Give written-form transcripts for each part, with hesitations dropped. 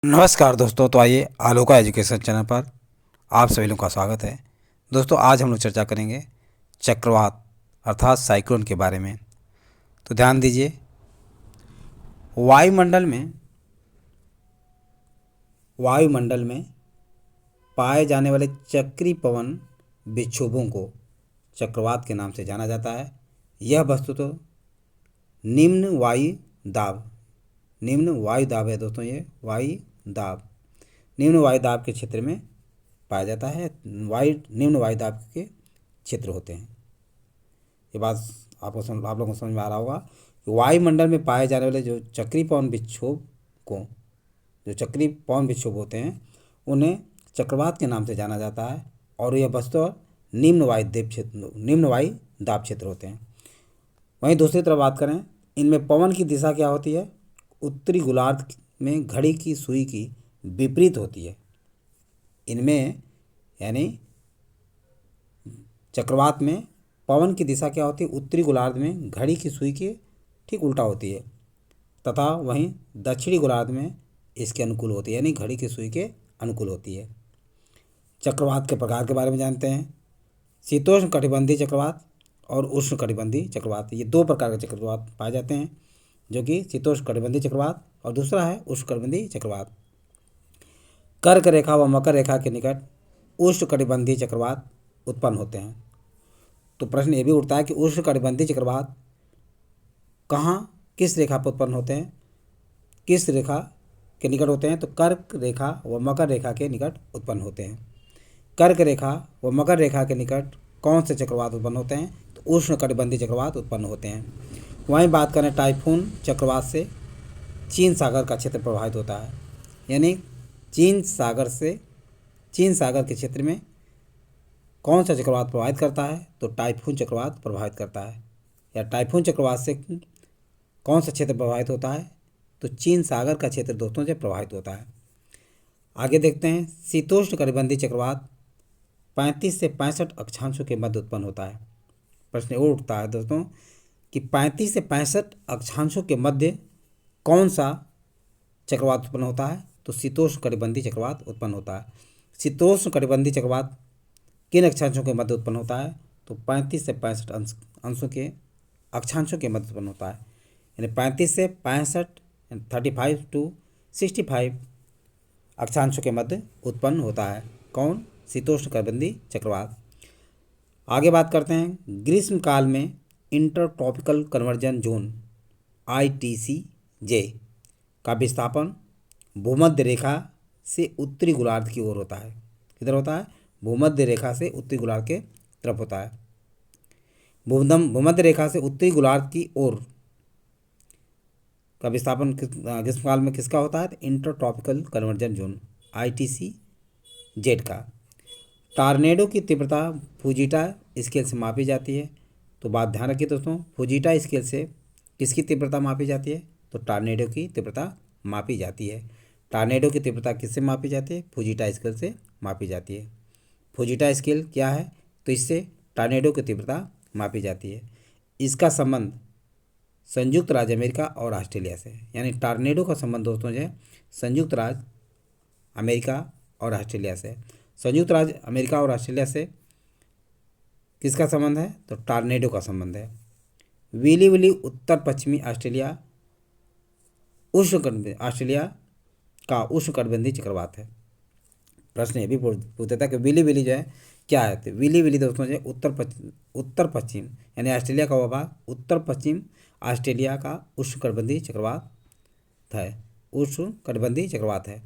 नमस्कार दोस्तों। तो आइए आलोका एजुकेशन चैनल पर आप सभी लोगों का स्वागत है। दोस्तों आज हम लोग चर्चा करेंगे चक्रवात अर्थात साइक्लोन के बारे में। तो ध्यान दीजिए, वायुमंडल में वायुमंडल में पाए जाने वाले चक्री पवन विक्षोभों को चक्रवात के नाम से जाना जाता है। यह वस्तुतः निम्न वायु दाब निम्न वायु दाब है दोस्तों। ये वायु दाब निम्न वायु दाब के क्षेत्र में पाया जाता है। निम्न वायु दाब के क्षेत्र होते हैं। ये बात आप लोगों को समझ में आ रहा होगा कि वायुमंडल में पाए जाने वाले जो चक्री पवन विक्षोभ होते हैं उन्हें चक्रवात के नाम से जाना जाता है। और यह वस्तुतः निम्न वायु दाब क्षेत्र होते हैं। वहीं दूसरी तरफ बात करें, इनमें पवन की दिशा क्या होती है? उत्तरी गोलार्ध में घड़ी की सुई की विपरीत होती है। इनमें यानी चक्रवात में पवन की दिशा क्या होती है? उत्तरी गोलार्ध में घड़ी की सुई के ठीक उल्टा होती है, तथा वहीं दक्षिणी गोलार्ध में इसके अनुकूल होती है, यानी घड़ी की सुई के अनुकूल होती है। चक्रवात के प्रकार के बारे में जानते हैं। शीतोष्ण कटिबंधीय चक्रवात और उष्ण कटिबंधीय चक्रवात, ये दो प्रकार के चक्रवात पाए जाते हैं, जो कि शीतोष्ण कटिबंधीय चक्रवात और दूसरा है उष्ण कटिबंधीय चक्रवात। कर्क रेखा व मकर रेखा के निकट उष्ण कटिबंधीय चक्रवात उत्पन्न होते हैं। तो प्रश्न ये भी उठता है कि उष्ण कटिबंधीय चक्रवात कहाँ किस रेखा पर उत्पन्न होते हैं, किस रेखा के निकट होते हैं? तो कर्क रेखा व मकर रेखा के निकट उत्पन्न होते हैं। कर्क रेखा व मकर रेखा के निकट कौन से चक्रवात उत्पन्न होते हैं? तो उष्ण कटिबंधीय चक्रवात उत्पन्न होते हैं। वहीं बात करें टाइफून चक्रवात से चीन सागर का क्षेत्र प्रभावित होता है, यानी चीन सागर के क्षेत्र में कौन सा चक्रवात प्रभावित करता है? तो टाइफून चक्रवात प्रभावित करता है। या टाइफून चक्रवात से कौन सा क्षेत्र प्रभावित होता है? तो चीन सागर का क्षेत्र दोस्तों से प्रभावित होता है। आगे देखते हैं, शीतोष्ण कटिबंधीय चक्रवात 35 से 65 अक्षांशों के मध्य उत्पन्न होता है। प्रश्न और उठता है दोस्तों कि 35 से 65 अक्षांशों के मध्य कौन सा चक्रवात उत्पन्न होता है? तो शीतोष्ण कटिबंधीय चक्रवात उत्पन्न होता है। शीतोष्ण कटिबंधीय चक्रवात किन अक्षांशों के मध्य उत्पन्न होता है? तो 35 से 65 अक्षांशों के मध्य उत्पन्न होता है, यानी 35 से 65 35 to 65 अक्षांशों के मध्य उत्पन्न होता है। कौन? शीतोष्ण कटिबंधीय चक्रवात। आगे बात करते हैं, ग्रीष्म काल में inter tropical conversion zone ITCJ का विस्थापन भूमध्य रेखा से उत्तरी गोलार्ध की ओर होता है। किधर होता है? भूमध्य रेखा से उत्तरी गोलार्ध के तरफ होता है। भूमध्य रेखा से उत्तरी गोलार्ध की ओर का विस्थापन ग्रीष्मकाल में किसका होता है? Inter tropical conversion zone ITCZ का। टॉर्नेडो की तीव्रता फुजीटा स्केल से मापी जाती है। तो बात ध्यान रखिए दोस्तों, फुजीटा स्केल से किसकी तीव्रता मापी जाती है? तो टॉर्नेडो की तीव्रता मापी जाती है। टॉर्नेडो की तीव्रता किससे मापी जाती है? फुजीटा स्केल से मापी जाती है। फुजीटा स्केल क्या है? तो इससे टॉर्नेडो की तीव्रता मापी जाती है। इसका संबंध संयुक्त राज्य अमेरिका और ऑस्ट्रेलिया से, यानी टॉर्नेडो का संबंध दोस्तों जो है संयुक्त राज्य अमेरिका और ऑस्ट्रेलिया से। संयुक्त राज्य अमेरिका और ऑस्ट्रेलिया से किसका संबंध है? तो टॉर्नेडो का संबंध है। विली विली उत्तर पश्चिमी ऑस्ट्रेलिया का उष्ण कटिबंधीय चक्रवात है। प्रश्न ये भी पूछता था कि विली विली जो है क्या है? तो विली विली दोस्तों जो है उत्तर पश्चिम यानी ऑस्ट्रेलिया का भाग उत्तर पश्चिम ऑस्ट्रेलिया का उष्ण कटिबंधीय चक्रवात है।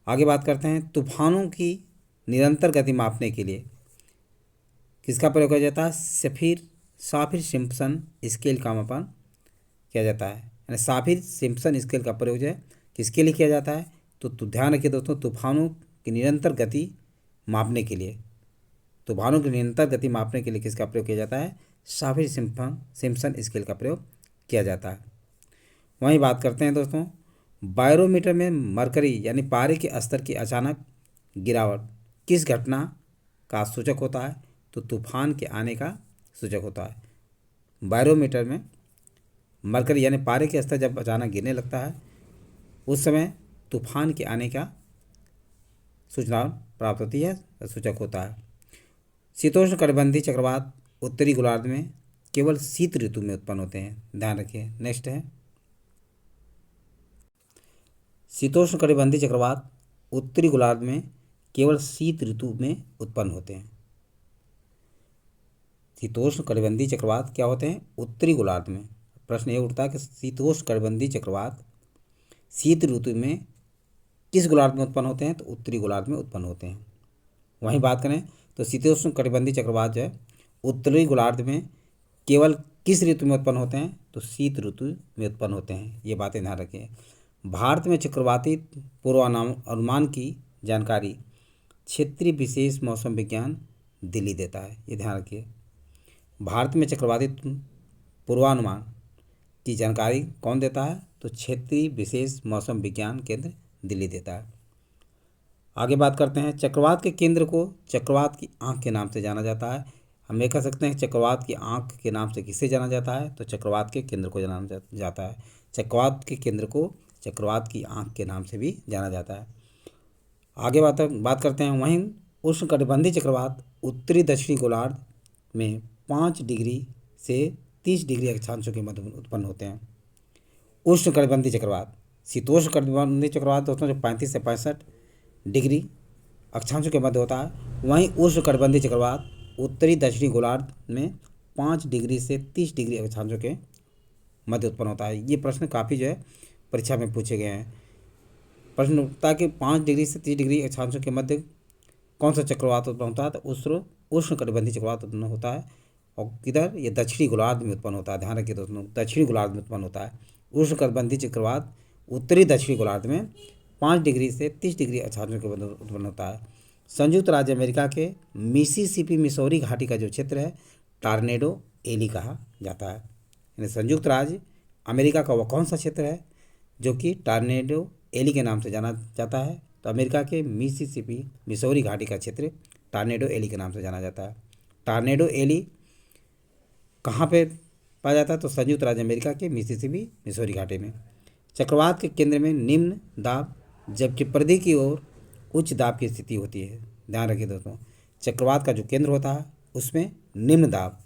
आगे बात करते हैं, तूफानों की निरंतर गति मापने के लिए किसका प्रयोग किया जाता है? साफिर सिम्पसन स्केल का मापन किया जाता है। यानी साफिर सिम्पसन स्केल का प्रयोग जो है किसके लिए किया जाता है? तो ध्यान रखिए दोस्तों, तूफानों की निरंतर गति मापने के लिए किसका प्रयोग किया जाता है? साफिर सिम्पसन स्केल का प्रयोग किया जाता है। वहीं बात करते हैं दोस्तों, बायोमीटर में मरकरी यानी पारे के स्तर की अचानक गिरावट किस घटना का सूचक होता है? तो तूफान के आने का सूचक होता है। बायोमीटर में मरकरी यानी पारे के स्तर जब अचानक गिरने लगता है उस समय तूफान के आने का सूचना प्राप्त होती है, सूचक होता है। शीतोष्ण कटिबंधीय चक्रवात उत्तरी गोलार्ध में केवल शीत ऋतु में उत्पन्न होते हैं, ध्यान रखिए। नेक्स्ट है शीतोष्ण कटिबंधीय चक्रवात उत्तरी गोलार्ध में केवल शीत ऋतु में उत्पन्न होते हैं। शीतोष्ण कटिबंधीय चक्रवात क्या होते हैं? उत्तरी गोलार्ध में। प्रश्न ये उठता है कि शीतोष्ण कटिबंधीय चक्रवात शीत ऋतु में किस गोलार्ध में उत्पन्न होते हैं? तो उत्तरी गोलार्ध में उत्पन्न होते हैं। वहीं बात करें तो शीतोष्ण कटिबंधीय चक्रवात जो है उत्तरी गोलार्ध में केवल किस ऋतु में उत्पन्न होते हैं? तो शीत ऋतु में उत्पन्न होते हैं। ये बातें ध्यान रखें। भारत में चक्रवाती पूर्वानुमान की जानकारी क्षेत्रीय विशेष मौसम विज्ञान दिल्ली देता है, ये ध्यान रखिए। भारत में चक्रवाती पूर्वानुमान की जानकारी कौन देता है? तो क्षेत्रीय विशेष मौसम विज्ञान केंद्र दिल्ली देता है। आगे बात करते हैं चक्रवात के केंद्र को चक्रवात की आंख के नाम से जाना जाता है। हम ये कह सकते हैं चक्रवात की आंख के नाम से किसे जाना जाता है? तो चक्रवात के केंद्र को जाना जाता है। चक्रवात के केंद्र को चक्रवात की आंख के नाम से भी जाना जाता है। आगे बात करते हैं वहीं उष्णकटिबंधीय चक्रवात उत्तरी दक्षिणी गोलार्ध में 5 डिग्री से 30 डिग्री अक्षांशों के मध्य उत्पन्न होते हैं। उष्णकटिबंधीय चक्रवात शीतोष्ण कटिबंधीय चक्रवात दोस्तों जो 35 से 65 डिग्री अक्षांशों के मध्य होता है, वहीं उष्णकटिबंधीय चक्रवात उत्तरी दक्षिणी गोलार्ध में 5 डिग्री से 30 डिग्री अक्षांशों के मध्य उत्पन्न होता है। ये प्रश्न काफ़ी जो है परीक्षा में पूछे गए हैं। प्रश्न उठता है कि 5 डिग्री से 30 डिग्री अक्षांशों के मध्य कौन सा चक्रवात उत्पन्न होता है? तो उष्णकटिबंधीय चक्रवात उत्पन्न होता है। और किधर? ये दक्षिणी गोलार्ध में उत्पन्न होता है। ध्यान रखिए दोस्तों, दक्षिणी गोलार्ध में उत्पन्न होता है। उष्णकटिबंधीय चक्रवात उत्तरी दक्षिणी गोलार्ध में 5 डिग्री से 30 डिग्री अक्षांशों के मध्य उत्पन्न होता है। संयुक्त राज्य अमेरिका के मिसिसिपी मिसौरी घाटी का जो क्षेत्र है टॉर्नेडो एली कहा जाता है। यानी संयुक्त राज्य अमेरिका का वह कौन सा क्षेत्र है जो कि टॉर्नेडो एली के नाम से जाना जाता है? तो अमेरिका के मिसिसिपी मिसौरी घाटी का क्षेत्र टॉर्नेडो एली के नाम से जाना जाता है। टॉर्नेडो एली कहाँ पे पाया जाता है? तो संयुक्त राज्य अमेरिका के मिसिसिपी मिसौरी घाटी में। चक्रवात के केंद्र में निम्न दाब जबकि परिधि की ओर उच्च दाब की स्थिति होती है। ध्यान रखिए दोस्तों, चक्रवात का जो केंद्र होता है उसमें निम्न दाब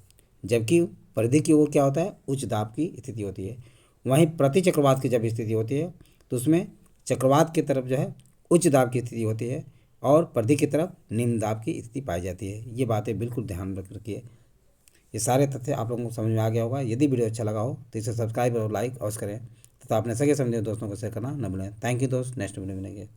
जबकि परिधि की ओर क्या होता है? उच्च दाब की स्थिति होती है। वहीं प्रति चक्रवात की जब स्थिति होती है तो उसमें चक्रवात की तरफ जो है उच्च दाब की स्थिति होती है और परिधि की तरफ निम्न दाब की स्थिति पाई जाती है। ये बातें बिल्कुल ध्यान रखिए। ये सारे तथ्य आप लोगों को समझ में आ गया होगा। यदि वीडियो अच्छा लगा हो तो इसे सब्सक्राइब और लाइक अवश्य करें तथा अपने सगे समझे दोस्तों को शेयर करना न भूलें। थैंक यू दोस्त, नेक्स्ट वीडियो मिलेंगे।